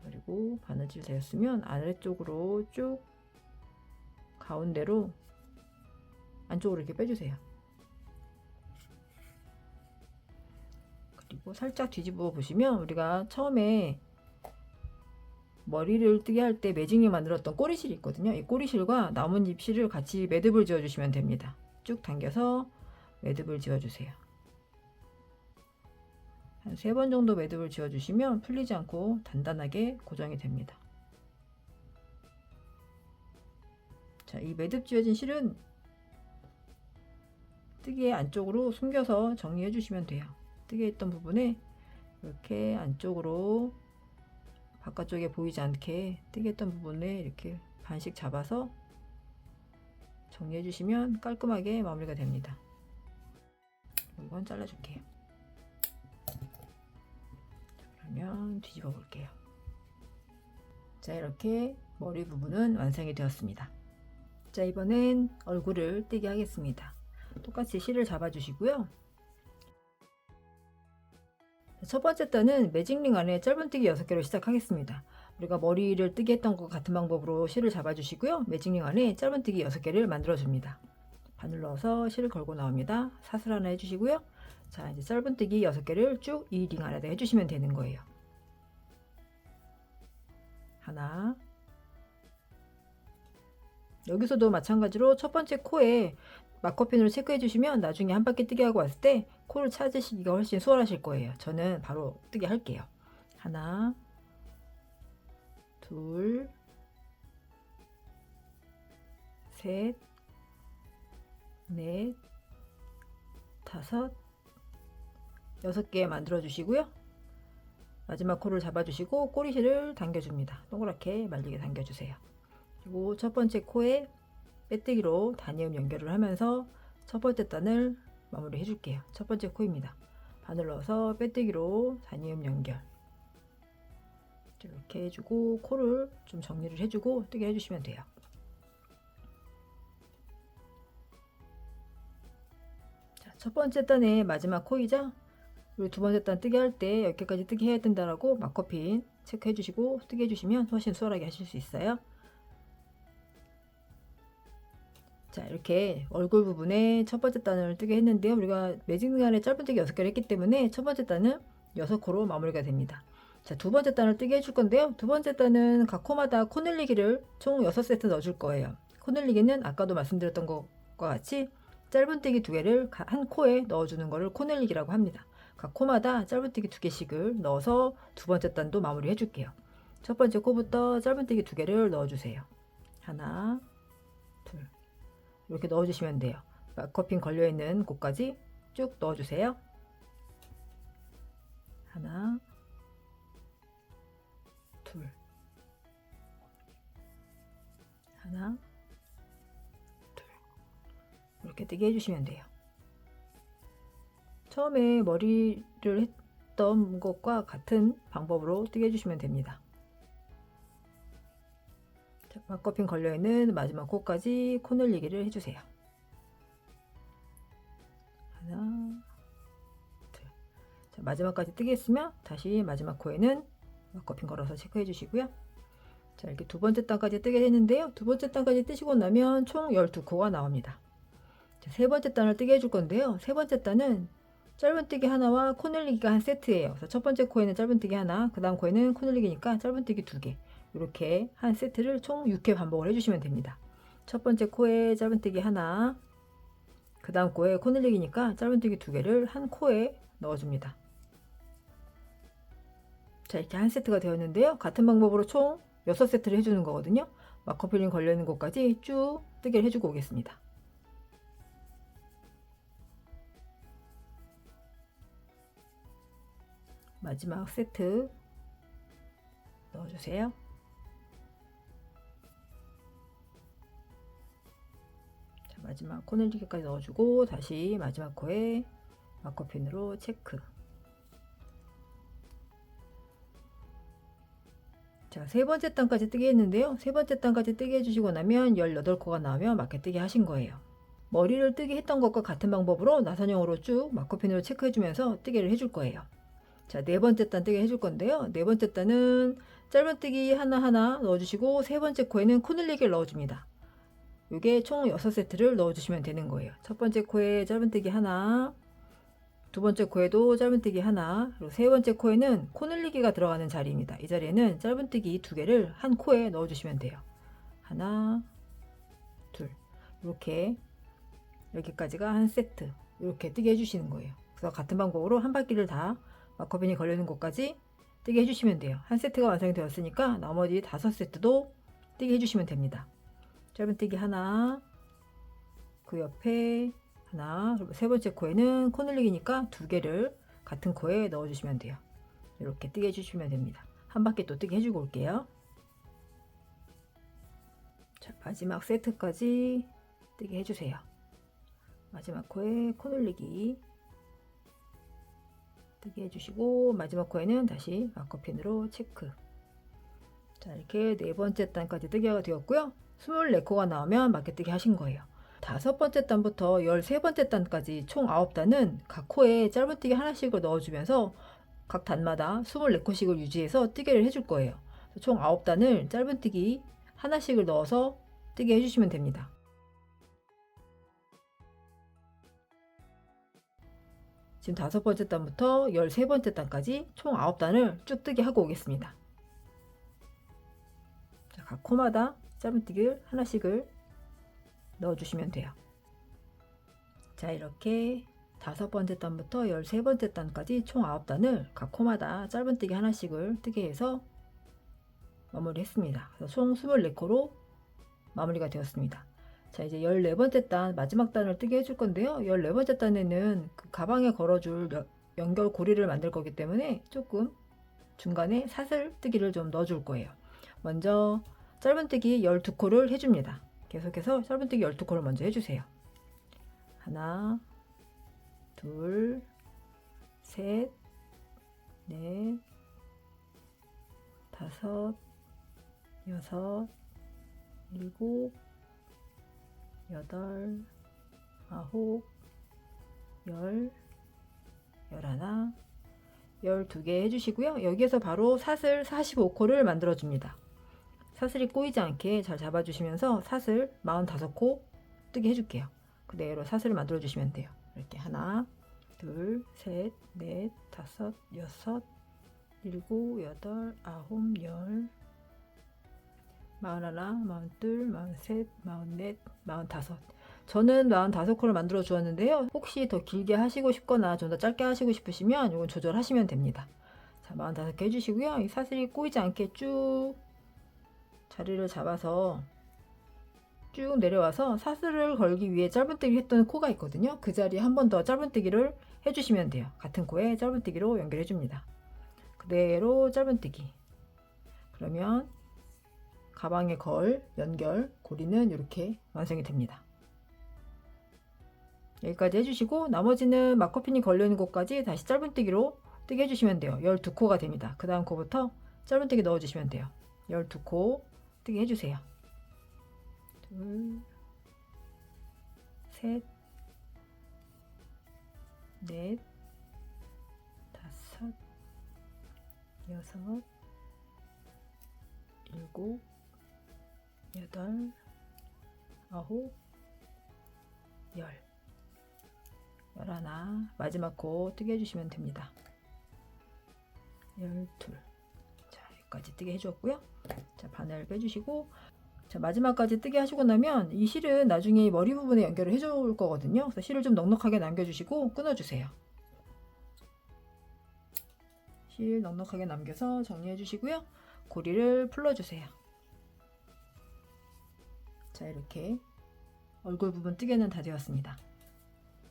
그리고 바느질 되었으면 아래쪽으로 쭉 가운데로 안쪽으로 이렇게 빼주세요. 그리고 살짝 뒤집어 보시면 우리가 처음에 머리를 뜨게 할 때 매직류 만들었던 꼬리실이 있거든요. 이 꼬리실과 나뭇잎 실을 같이 매듭을 지어 주시면 됩니다. 쭉 당겨서 매듭을 지어 주세요. 한 3번 정도 매듭을 지어 주시면 풀리지 않고 단단하게 고정이 됩니다. 자, 이 매듭 지어진 실은 뜨개 안쪽으로 숨겨서 정리해 주시면 돼요. 뜨개 있던 부분에 이렇게 안쪽으로 바깥쪽에 보이지 않게 뜨개 있던 부분에 이렇게 반씩 잡아서 정리해 주시면 깔끔하게 마무리가 됩니다. 이건 잘라 줄게요. 그러면 뒤집어 볼게요. 자, 이렇게 머리 부분은 완성이 되었습니다. 자, 이번엔 얼굴을 뜨게 하겠습니다. 똑같이 실을 잡아 주시고요. 첫 번째 단은 매직링 안에 짧은뜨기 6개로 시작하겠습니다. 우리가 머리를 뜨게 했던 것 같은 방법으로 실을 잡아주시고요. 매직링 안에 짧은뜨기 6개를 만들어줍니다. 바늘 넣어서 실을 걸고 나옵니다. 사슬 하나 해주시고요. 자, 이제 짧은뜨기 6개를 쭉 이 링 안에다 해주시면 되는 거예요. 하나. 여기서도 마찬가지로 첫 번째 코에 마커핀으로 체크해 주시면 나중에 한 바퀴 뜨게 하고 왔을 때 코를 찾으시기가 훨씬 수월하실 거예요. 저는 바로 뜨게 할게요. 하나, 둘, 셋, 넷, 다섯, 6개 만들어 주시고요. 마지막 코를 잡아주시고 꼬리실을 당겨줍니다. 동그랗게 말리게 당겨주세요. 그리고 첫 번째 코에 빼뜨기로 다니움 연결을 하면서 첫 번째 단을 마무리 해줄게요. 첫 번째 코입니다. 바늘 넣어서 빼뜨기로 다니움 연결 이렇게 해주고 코를 좀 정리를 해주고 뜨게 해주시면 돼요. 자, 첫 번째 단의 마지막 코이죠. 그리고 두 번째 단 뜨게 할 때 여기까지 뜨게 해야 된다라고 마커핀 체크해 주시고 뜨게 해주시면 훨씬 수월하게 하실 수 있어요. 자, 이렇게 얼굴 부분에 첫 번째 단을 뜨게 했는데요. 우리가 매직링 안에 짧은뜨기 6개를 했기 때문에 첫 번째 단은 6코로 마무리가 됩니다. 자, 두 번째 단을 뜨게 해줄 건데요. 두 번째 단은 각 코마다 코 늘리기를 총 6세트 넣어줄 거예요. 코 늘리기는 아까도 말씀드렸던 것과 같이 짧은뜨기 2개를 한 코에 넣어주는 것을 코 늘리기라고 합니다. 각 코마다 짧은뜨기 2개씩을 넣어서 두 번째 단도 마무리 해줄게요. 첫 번째 코부터 짧은뜨기 2개를 넣어주세요. 하나, 둘. 이렇게 넣어주시면 돼요. 마커핀 걸려있는 곳까지 쭉 넣어주세요. 하나, 둘, 하나, 둘. 이렇게 뜨게 해주시면 돼요. 처음에 머리를 했던 것과 같은 방법으로 뜨게 해주시면 됩니다. 자, 마커핀 걸려있는 마지막 코까지 코 늘리기를 해주세요. 하나, 둘. 자, 마지막까지 뜨게 했으면 다시 마지막 코에는 마커핀 걸어서 체크해 주시고요. 자, 이렇게 두 번째 단까지 뜨게 됐는데요. 두 번째 단까지 뜨시고 나면 총 12코가 나옵니다. 자, 세 번째 단을 뜨게 해줄 건데요. 세 번째 단은 짧은뜨기 하나와 코 늘리기가 한 세트예요. 그래서 첫 번째 코에는 짧은뜨기 하나, 그 다음 코에는 코 늘리기니까 짧은뜨기 2개. 이렇게 한 세트를 총 6회 반복을 해주시면 됩니다. 첫 번째 코에 짧은뜨기 하나, 그 다음 코에 코 늘리기니까 짧은뜨기 2개를 한 코에 넣어줍니다. 자, 이렇게 한 세트가 되었는데요. 같은 방법으로 총 6세트를 해주는 거거든요. 마커핀 걸려있는 곳까지 쭉 뜨게 해주고 오겠습니다. 마지막 세트 넣어주세요. 자, 마지막 코 늘리기까지 넣어주고 다시 마지막 코에 마커핀으로 체크. 자, 세 번째 단까지 뜨게 했는데요. 세 번째 단까지 뜨게 해주시고 나면 18코가 나오면 맞게 뜨게 하신 거예요. 머리를 뜨게 했던 것과 같은 방법으로 나선형으로 쭉 마커핀으로 체크해주면서 뜨개를 해줄 거예요. 자, 네 번째 단 뜨게 해줄 건데요. 네 번째 단은 짧은뜨기 하나하나 넣어주시고 세 번째 코에는 코 늘리기를 넣어줍니다. 이게 총 6세트를 넣어주시면 되는 거예요. 첫 번째 코에 짧은뜨기 하나, 두 번째 코에도 짧은뜨기 하나, 그리고 세 번째 코에는 코 늘리기가 들어가는 자리입니다. 이 자리에는 짧은뜨기 2개를 한 코에 넣어주시면 돼요. 하나, 둘. 이렇게 여기까지가 한 세트. 이렇게 뜨게 해주시는 거예요. 그래서 같은 방법으로 한 바퀴를 다 마커핀이 걸리는 곳까지 뜨게 해주시면 돼요. 한 세트가 완성이 되었으니까 나머지 5세트도 뜨게 해주시면 됩니다. 짧은뜨기 하나, 그 옆에 하나, 그리고 세 번째 코에는 코 늘리기니까 2개를 같은 코에 넣어주시면 돼요. 이렇게 뜨게 해주시면 됩니다. 한 바퀴 또 뜨게 해주고 올게요. 자, 마지막 세트까지 뜨게 해주세요. 마지막 코에 코 늘리기 뜨게 해주시고 마지막 코에는 다시 마커핀으로 체크. 자, 이렇게 네 번째 단까지 뜨개가 되었고요. 24코가 나오면 맞게 뜨게 하신 거예요. 다섯 번째 단부터 13번째 단까지 총 9단은 각 코에 짧은뜨기 하나씩을 넣어주면서 각 단마다 24컷씩을 유지해서 뜨개를 해줄 거예요. 총 9단을 짧은뜨기 하나씩을 넣어서 뜨게 해주시면 됩니다. 지금 5번째 단부터 13번째 단까지 총 9단을 쭉 뜨게 하고 오겠습니다. 자, 각 코마다 짧은뜨기를 하나씩을 넣어주시면 돼요. 자, 이렇게 5번째 단부터 13번째 단까지 총 9단을 각 코마다 짧은뜨기 하나씩을 뜨게 해서 마무리했습니다. 그래서 총 24코로 마무리가 되었습니다. 자, 이제 14번째 단 마지막 단을 뜨게 해줄 건데요. 14번째 단에는 그 가방에 걸어줄 연결 고리를 만들 거기 때문에 조금 중간에 사슬 뜨기를 좀 넣어줄 거예요. 먼저 짧은뜨기 12코를 해줍니다. 계속해서 짧은뜨기 12코를 먼저 해주세요. 하나, 둘, 셋, 넷, 다섯, 여섯, 일곱, 여덟, 아홉, 열, 열하나, 12개 해주시고요. 여기에서 바로 사슬 45코를 만들어줍니다. 사슬이 꼬이지 않게 잘 잡아주시면서 사슬 45코 뜨게 해줄게요. 그대로 사슬을 만들어주시면 돼요. 이렇게 하나, 둘, 셋, 넷, 다섯, 여섯, 일곱, 여덟, 아홉, 열, 41, 42, 43, 44, 45. 저는 45코를 만들어 주었는데요. 혹시 더 길게 하시고 싶거나 좀 더 짧게 하시고 싶으시면 이건 조절하시면 됩니다. 자, 45개 해주시고요. 이 사슬이 꼬이지 않게 쭉 자리를 잡아서 쭉 내려와서 사슬을 걸기 위해 짧은뜨기 했던 코가 있거든요. 그 자리에 한 번 더 짧은뜨기를 해주시면 돼요. 같은 코에 짧은뜨기로 연결해 줍니다. 그대로 짧은뜨기. 그러면 가방에 걸 연결 고리는 이렇게 완성이 됩니다. 여기까지 해주시고 나머지는 마커핀이 걸려있는 곳까지 다시 짧은뜨기로 뜨게 해주시면 돼요. 12코가 됩니다. 그 다음 코부터 짧은뜨기 넣어주시면 돼요. 12코 뜨게 해주세요. 둘, 셋, 넷, 다섯, 여섯, 일곱, 여덟, 아홉, 열, 열하나. 마지막 코 뜨게 해주시면 됩니다. 12. 자, 여기까지 뜨게 해주었고요. 자, 바늘 빼주시고, 자, 마지막까지 뜨게 하시고 나면 이 실은 나중에 머리 부분에 연결을 해줄 거거든요. 그래서 실을 좀 넉넉하게 남겨주시고 끊어주세요. 실 넉넉하게 남겨서 정리해 주시고요. 고리를 풀어주세요. 자, 이렇게 얼굴 부분 뜨개는 다 되었습니다.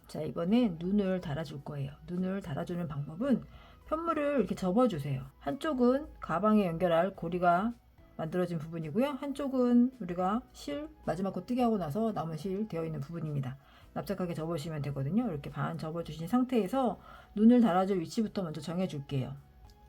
자, 이번엔 눈을 달아줄 거예요. 눈을 달아주는 방법은 편물을 이렇게 접어주세요. 한쪽은 가방에 연결할 고리가 만들어진 부분이고요. 한쪽은 우리가 실 마지막 코 뜨게 하고 나서 남은 실 되어 있는 부분입니다. 납작하게 접어주시면 되거든요. 이렇게 반 접어주신 상태에서 눈을 달아줄 위치부터 먼저 정해줄게요.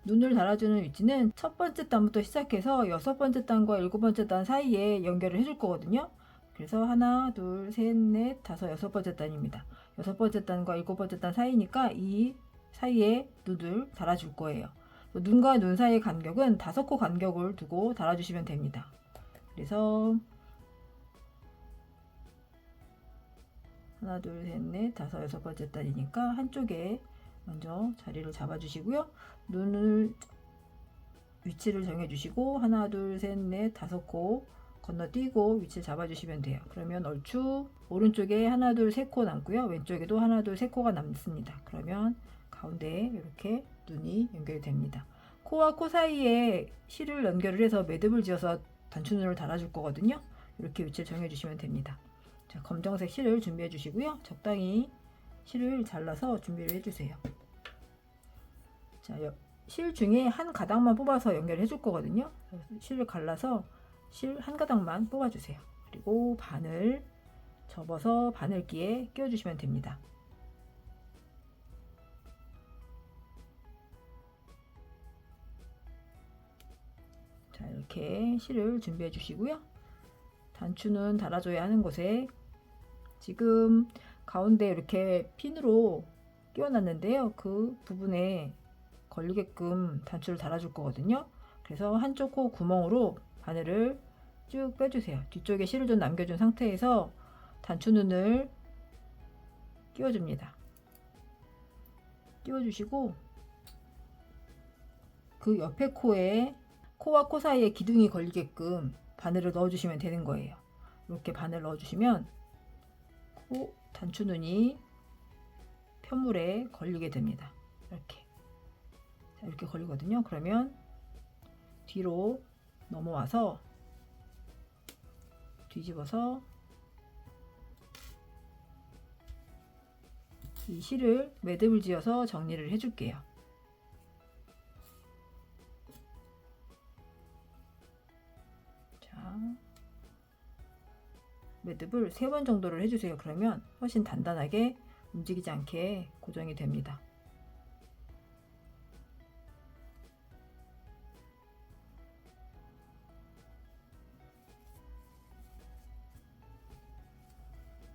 눈을 달아주는 위치는 첫 번째 단부터 시작해서 6번째 단과 7번째 단 사이에 연결을 해줄 거거든요. 그래서 하나, 둘, 셋, 넷, 다섯, 6번째 단입니다. 6번째 단과 7번째 단 사이니까 이 사이에 눈을 달아줄 거예요. 눈과 눈 사이의 간격은 5코 간격을 두고 달아주시면 됩니다. 그래서 하나, 둘, 셋, 넷, 다섯, 6번째 단이니까 한쪽에 먼저 자리를 잡아주시고요. 눈을 위치를 정해주시고 하나, 둘, 셋, 넷, 5코 건너뛰고 위치를 잡아주시면 돼요. 그러면 얼추 오른쪽에 하나, 둘, 3코 남고요. 왼쪽에도 하나, 둘, 3코가 남습니다. 그러면 가운데에 이렇게 눈이 연결이 됩니다. 코와 코 사이에 실을 연결을 해서 매듭을 지어서 단추눈을 달아줄 거거든요. 이렇게 위치를 정해주시면 됩니다. 자, 검정색 실을 준비해 주시고요. 적당히 실을 잘라서 준비를 해주세요. 자, 실 중에 한 가닥만 뽑아서 연결해 줄 거거든요. 실을 갈라서 실 한 가닥만 뽑아주세요. 그리고 바늘 접어서 바늘기에 끼워주시면 됩니다. 자, 이렇게 실을 준비해 주시고요. 단추는 달아줘야 하는 곳에 지금 가운데 이렇게 핀으로 끼워 놨는데요. 그 부분에 걸리게끔 단추를 달아줄 거거든요. 그래서 한쪽 코 구멍으로 바늘을 쭉 빼주세요. 뒤쪽에 실을 좀 남겨준 상태에서 단추눈을 끼워줍니다. 끼워주시고 그 옆에 코에 코와 코 사이에 기둥이 걸리게끔 바늘을 넣어주시면 되는 거예요. 이렇게 바늘 넣어주시면 코 단추눈이 편물에 걸리게 됩니다. 이렇게 걸리거든요. 그러면 뒤로 넘어와서 뒤집어서 이 실을 매듭을 지어서 정리를 해줄게요. 자, 매듭을 3번 정도를 해주세요. 그러면 훨씬 단단하게 움직이지 않게 고정이 됩니다.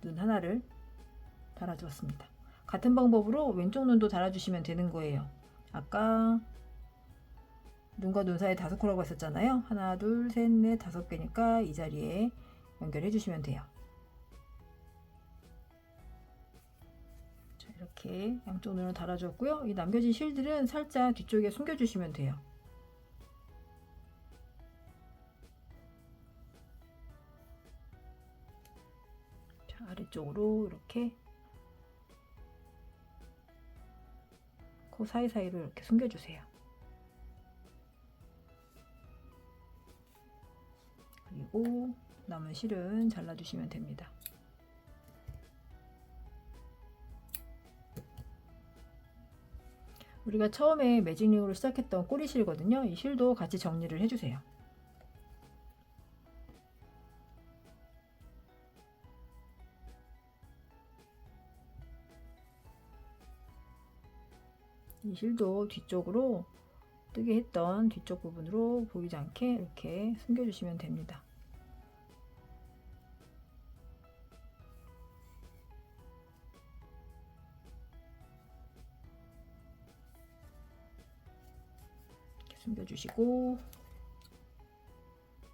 눈 하나를 달아주었습니다. 같은 방법으로 왼쪽 눈도 달아주시면 되는 거예요. 아까 눈과 눈 사이 5코라고 했었잖아요. 하나, 둘, 셋, 넷, 5개니까 이 자리에 연결해 주시면 돼요. 자, 이렇게 양쪽 눈을 달아줬고요. 이 남겨진 실들은 살짝 뒤쪽에 숨겨주시면 돼요. 자, 아래쪽으로 이렇게 코 사이사이로 이렇게 숨겨주세요. 그리고 남은 실은 잘라주시면 됩니다. 우리가 처음에 매직링으로 시작했던 꼬리실이거든요. 이 실도 같이 정리를 해주세요. 이 실도 뒤쪽으로 뜨게 했던 뒤쪽 부분으로 보이지 않게 이렇게 숨겨주시면 됩니다. 이렇게 숨겨주시고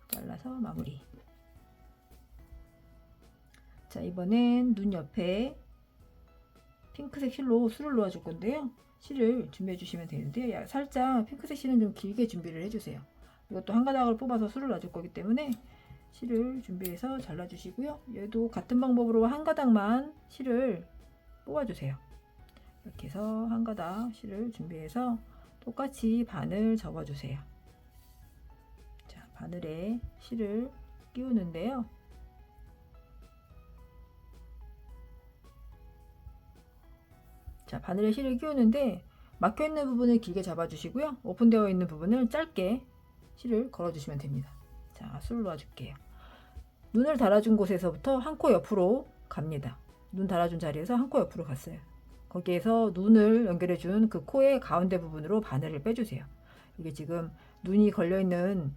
잘라서 마무리. 자, 이번엔 눈 옆에 핑크색 실로 술을 놓아줄 건데요. 실을 준비해 주시면 되는데 살짝 핑크색 실은 좀 길게 준비를 해주세요. 이것도 한 가닥을 뽑아서 술을 놔줄 거기 때문에 실을 준비해서 잘라주시고요. 얘도 같은 방법으로 한 가닥만 실을 뽑아주세요. 이렇게 해서 한 가닥 실을 준비해서 똑같이 바늘 접어주세요. 자, 바늘에 실을 끼우는데요. 자, 바늘에 실을 끼우는데 막혀있는 부분을 길게 잡아주시고요. 오픈되어 있는 부분을 짧게 실을 걸어주시면 됩니다. 자, 술을 놓아줄게요. 눈을 달아준 곳에서부터 한 코 옆으로 갑니다. 눈 달아준 자리에서 한 코 옆으로 갔어요. 거기에서 눈을 연결해준 그 코의 가운데 부분으로 바늘을 빼주세요. 이게 지금 눈이 걸려있는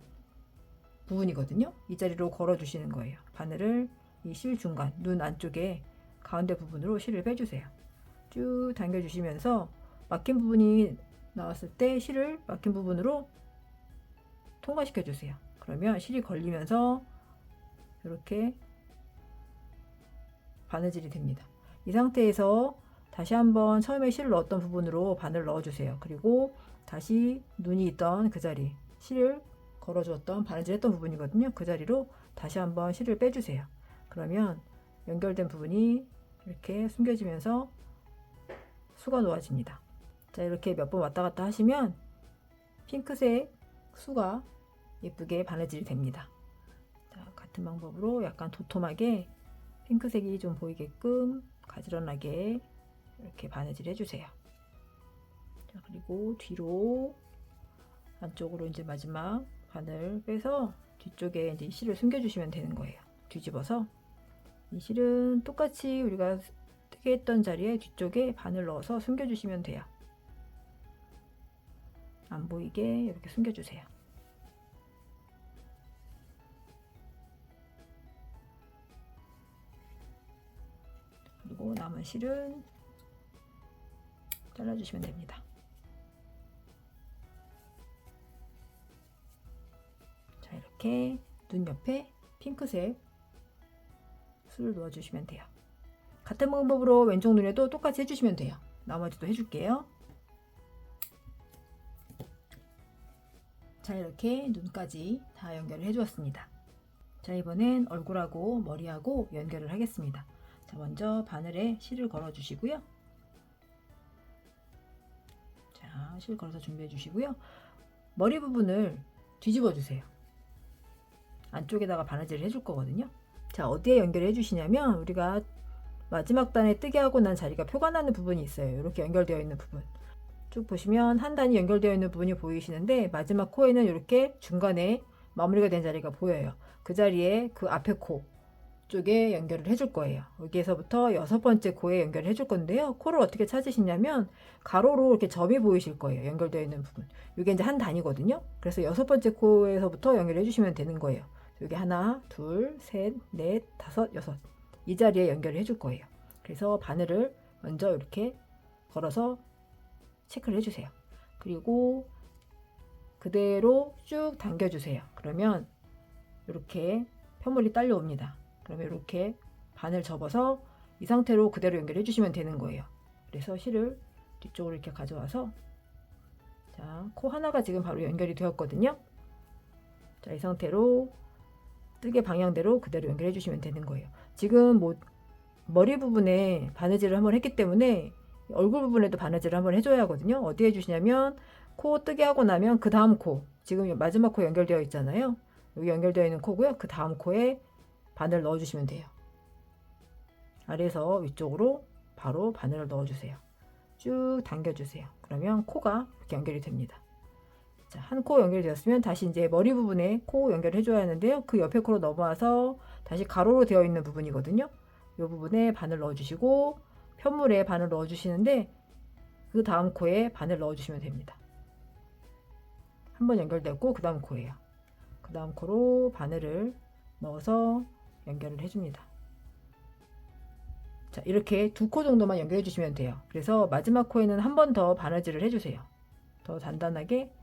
부분이거든요. 이 자리로 걸어주시는 거예요. 바늘을 이 실 중간, 눈 안쪽에 가운데 부분으로 실을 빼주세요. 쭉 당겨주시면서 막힌 부분이 나왔을 때 실을 막힌 부분으로 통과시켜 주세요. 그러면 실이 걸리면서 이렇게 바느질이 됩니다. 이 상태에서 다시 한번 처음에 실을 넣었던 부분으로 바늘을 넣어주세요. 그리고 다시 눈이 있던 그 자리, 실을 걸어주었던 바느질했던 부분이거든요. 그 자리로 다시 한번 실을 빼주세요. 그러면 연결된 부분이 이렇게 숨겨지면서 수가 놓아집니다. 자, 이렇게 몇 번 왔다 갔다 하시면 핑크색 수가 예쁘게 바느질이 됩니다. 자, 같은 방법으로 약간 도톰하게 핑크색이 좀 보이게끔 가지런하게 이렇게 바느질 해주세요. 자, 그리고 뒤로 안쪽으로 이제 마지막 바늘 빼서 뒤쪽에 이제 실을 숨겨주시면 되는 거예요. 뒤집어서 이 실은 똑같이 우리가 뜨게 했던 자리에 뒤쪽에 바늘 넣어서 숨겨주시면 돼요. 안 보이게 이렇게 숨겨주세요. 그리고 남은 실은 잘라주시면 됩니다. 이렇게 눈 옆에 핑크색 술을 놓아주시면 돼요. 같은 방법으로 왼쪽 눈에도 똑같이 해주시면 돼요. 나머지도 해줄게요. 자, 이렇게 눈까지 다 연결을 해주었습니다. 자, 이번엔 얼굴하고 머리하고 연결을 하겠습니다. 자, 먼저 바늘에 실을 걸어 주시고요. 자, 실 걸어서 준비해 주시고요. 머리 부분을 뒤집어 주세요. 안쪽에다가 바느질을 해줄 거거든요. 자, 어디에 연결해 주시냐면 우리가 마지막 단에 뜨게 하고 난 자리가 표가 나는 부분이 있어요. 이렇게 연결되어 있는 부분. 쭉 보시면 한 단이 연결되어 있는 부분이 보이시는데 마지막 코에는 이렇게 중간에 마무리가 된 자리가 보여요. 그 자리에 그 앞에 코 쪽에 연결을 해줄 거예요. 여기에서부터 6번째 코에 연결을 해줄 건데요. 코를 어떻게 찾으시냐면 가로로 이렇게 점이 보이실 거예요. 연결되어 있는 부분. 이게 이제 한 단이거든요. 그래서 6번째 코에서부터 연결해 주시면 되는 거예요. 여기 하나, 둘, 셋, 넷, 다섯, 여섯. 이 자리에 연결을 해줄 거예요. 그래서 바늘을 먼저 이렇게 걸어서 체크를 해주세요. 그리고 그대로 쭉 당겨주세요. 그러면 이렇게 편물이 딸려옵니다. 그러면 이렇게 바늘 접어서 이 상태로 그대로 연결해 주시면 되는 거예요. 그래서 실을 뒤쪽으로 이렇게 가져와서 자, 코 하나가 지금 바로 연결이 되었거든요. 자, 이 상태로 뜨개 방향대로 그대로 연결해 주시면 되는 거예요. 지금 머리 부분에 바느질을 한번 했기 때문에 얼굴 부분에도 바느질을 한번 해줘야 하거든요. 어디에 해주시냐면 코 뜨게 하고 나면 그 다음 코, 지금 마지막 코 연결되어 있잖아요. 여기 연결되어 있는 코고요. 그 다음 코에 바늘 넣어주시면 돼요. 아래에서 위쪽으로 바로 바늘을 넣어주세요. 쭉 당겨주세요. 그러면 코가 이렇게 연결이 됩니다. 자, 한 코 연결되었으면 다시 이제 머리 부분에 코 연결해 줘야 하는데요. 그 옆에 코로 넘어와서 다시 가로로 되어 있는 부분이거든요. 이 부분에 바늘 넣어주시고 편물에 바늘 넣어주시는데 그 다음 코에 바늘 넣어주시면 됩니다. 한번 연결됐고 그 다음 코예요. 그 다음 코로 바늘을 넣어서 연결을 해줍니다. 자, 이렇게 2코 정도만 연결해 주시면 돼요. 그래서 마지막 코에는 한 번 더 바느질을 해주세요. 더 단단하게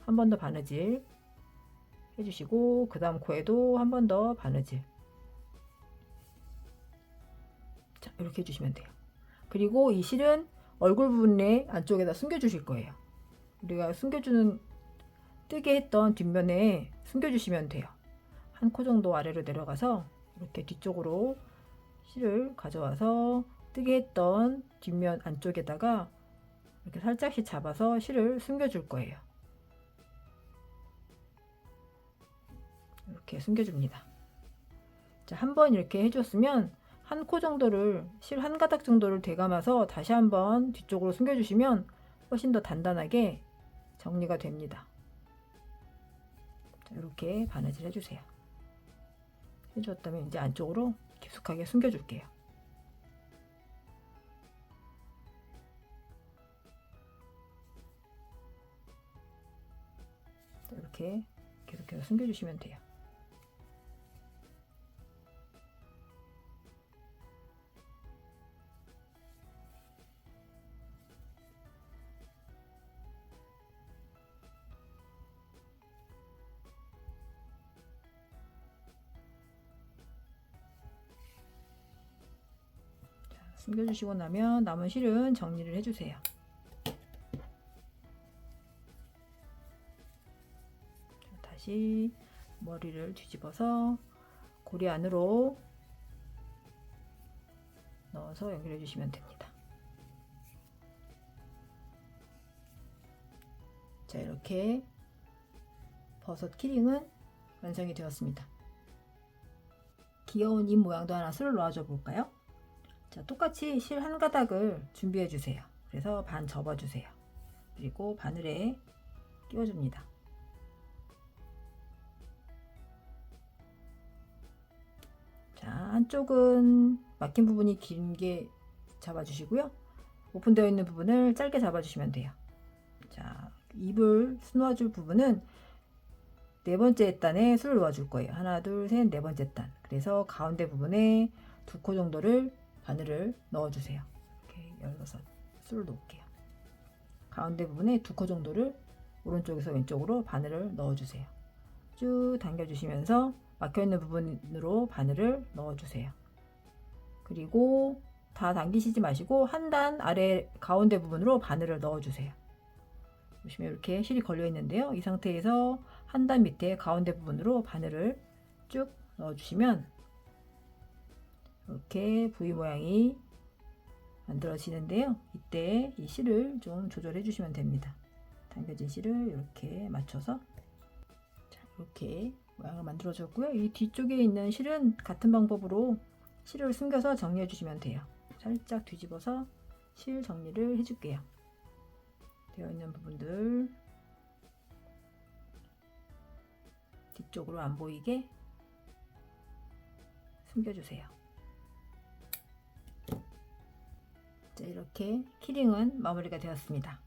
한 번 더 바느질 해주시고 그 다음 코에도 한 번 더 바느질. 자, 이렇게 해주시면 돼요. 그리고 이 실은 얼굴 부분에 안쪽에다 숨겨 주실 거예요. 우리가 숨겨주는 뜨게 했던 뒷면에 숨겨 주시면 돼요. 한 코 정도 아래로 내려가서 이렇게 뒤쪽으로 실을 가져와서 뜨게 했던 뒷면 안쪽에다가 이렇게 살짝씩 잡아서 실을 숨겨 줄 거예요. 이렇게 숨겨줍니다. 자, 한번 이렇게 해줬으면 한 코 정도를 실 한 가닥 정도를 되감아서 다시 한번 뒤쪽으로 숨겨주시면 훨씬 더 단단하게 정리가 됩니다. 자, 이렇게 바느질 해주세요. 해주었다면 이제 안쪽으로 깊숙하게 숨겨줄게요. 자, 이렇게 계속해서 숨겨주시면 돼요. 숨겨주시고 나면 남은 실은 정리를 해주세요. 다시 머리를 뒤집어서 고리 안으로 넣어서 연결해 주시면 됩니다. 자, 이렇게 버섯 키링은 완성이 되었습니다. 귀여운 입 모양도 하나 술을 놓아줘 볼까요? 자, 똑같이 실 한 가닥을 준비해 주세요. 그래서 반 접어 주세요. 그리고 바늘에 끼워 줍니다. 자, 한쪽은 막힌 부분이 길게 잡아 주시고요. 오픈되어 있는 부분을 짧게 잡아 주시면 돼요. 자, 입을 놓아 줄 부분은 네 번째 단에 술을 놓아 줄 거예요. 하나, 둘, 셋, 네 번째 단. 그래서 가운데 부분에 2코 정도를 바늘을 넣어주세요. 이렇게 16 술을 놓을게요. 가운데 부분에 2코 정도를 오른쪽에서 왼쪽으로 바늘을 넣어주세요. 쭉 당겨주시면서 막혀있는 부분으로 바늘을 넣어주세요. 그리고 다 당기시지 마시고 한 단 아래 가운데 부분으로 바늘을 넣어주세요. 보시면 이렇게 실이 걸려 있는데요. 이 상태에서 한 단 밑에 가운데 부분으로 바늘을 쭉 넣어주시면 이렇게 V 모양이 만들어지는데요. 이때 이 실을 좀 조절해 주시면 됩니다. 당겨진 실을 이렇게 맞춰서 이렇게 모양을 만들어 줬고요. 이 뒤쪽에 있는 실은 같은 방법으로 실을 숨겨서 정리해 주시면 돼요. 살짝 뒤집어서 실 정리를 해 줄게요. 되어 있는 부분들 뒤쪽으로 안 보이게 숨겨주세요. 자, 이렇게 키링은 마무리가 되었습니다.